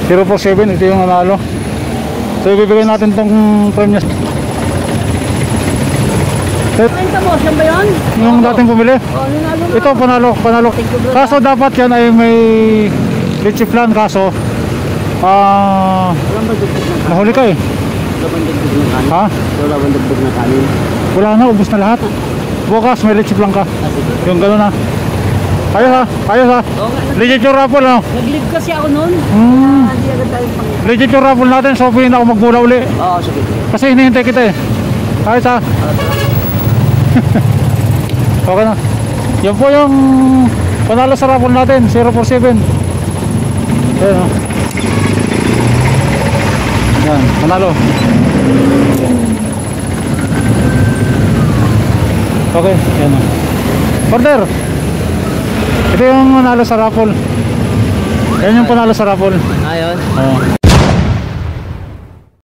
047, ito yung nanalo. So ibibigay natin tong premium. Kwenta mo, siya ba yun? Yung dating pumili. Nanalo na. Ito panalo. Kaso dapat yan ay may leche plan, kaso Walang bandugtog ng kanin. nahuli ka eh. Wala bandugtog ng kanin. Ha? Wala bandugtog ng kanin. Wala na, ubos na lahat. Bukas may leche plan ka. Sige. Yung gano'n na. Ayos ha. Oo nga. Legit yung raffle no? Nag-live kasi ako noon. Hindi agad tayo pang... Legit yung raffle natin, so pwede na ako magmula uli. Oo, sige. Kasi hinihintay kita eh. Ayos ha. Okay na. Yan po yung panalo sa raffle natin, 047. Ayan o. Yan, panalo. Okay, yan o. Order! Ito yung panalo sa raffle. Yan yung panalo sa raffle. Ayun. Oo.